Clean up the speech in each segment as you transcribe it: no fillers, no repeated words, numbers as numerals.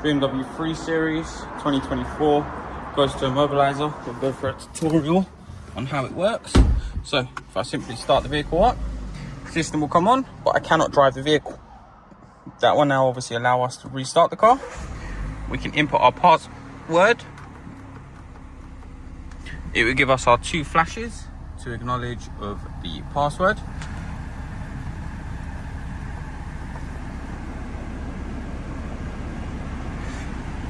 BMW 3 Series 2024 goes to Immobiliser. We'll go for a tutorial on how it works. So if I simply start the vehicle up, the system will come on, but I cannot drive the vehicle. That will now obviously allow us to restart the car. We can input our password. It will give us our 2 flashes to acknowledge of the password.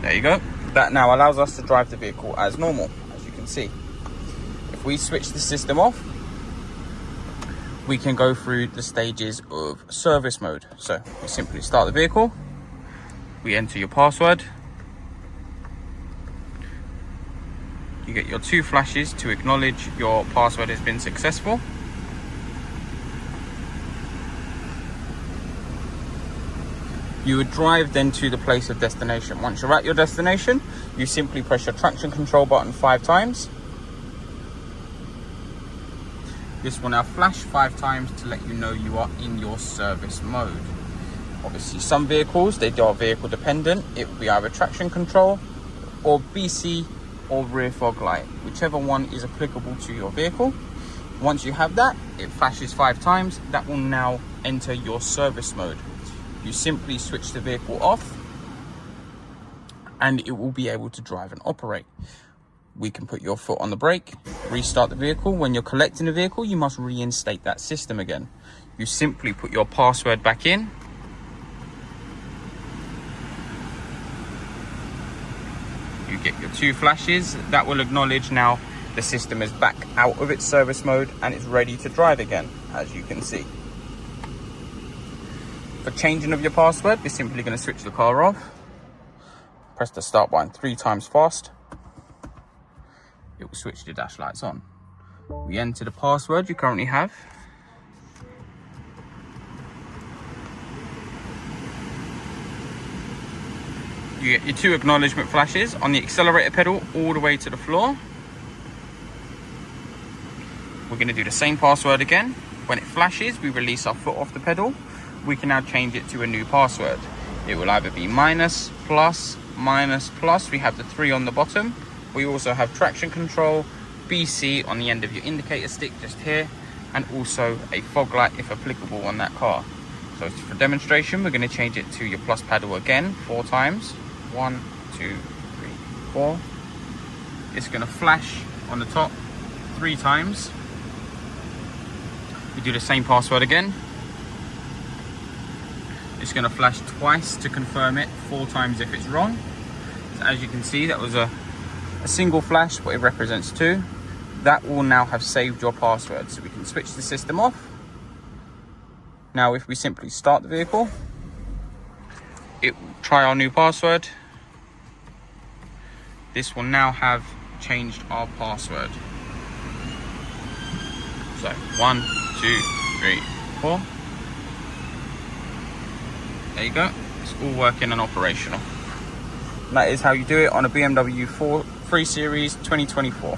There you go. That now allows us to drive the vehicle as normal, as you can see. If we switch the system off, we can go through the stages of service mode. So we simply start the vehicle, we enter your password, you get your 2 flashes to acknowledge your password has been successful. You would drive then to the place of destination. Once you're at your destination, you simply press your traction control button 5 times. This will now flash 5 times to let you know you are in your service mode. Obviously, some vehicles, they are vehicle dependent. It will be either traction control or BC or rear fog light, whichever one is applicable to your vehicle. Once you have that, it flashes 5 times. That will now enter your service mode. You simply switch the vehicle off and it will be able to drive and operate. We can put your foot on the brake, restart the vehicle. When you're collecting the vehicle, you must reinstate that system again. You simply put your password back in. You get your 2 flashes. That will acknowledge now the system is back out of its service mode and it's ready to drive again, as you can see. For changing of your password, we're simply going to switch the car off. Press the start button 3 times fast. It will switch the dash lights on. We enter the password you currently have. You get your 2 acknowledgement flashes on the accelerator pedal all the way to the floor. We're going to do the same password again. When it flashes, we release our foot off the pedal. We can now change it to a new password. It will either be minus, plus, minus, plus. We have the 3 on the bottom. We also have traction control, BC on the end of your indicator stick just here, and also a fog light if applicable on that car. So for demonstration, we're going to change it to your plus pedal again 4 times. 1, 2, 3, 4. It's going to flash on the top 3 times. We do the same password again. It's going to flash twice to confirm it, 4 times if it's wrong. So as you can see, that was a single flash, but it represents 2. That will now have saved your password, so we can switch the system off. Now if we simply start the vehicle, it will try our new password. This will now have changed our password. So 1, 2, 3, 4. There you go, it's all working and operational. And that is how you do it on a BMW 3 Series 2024.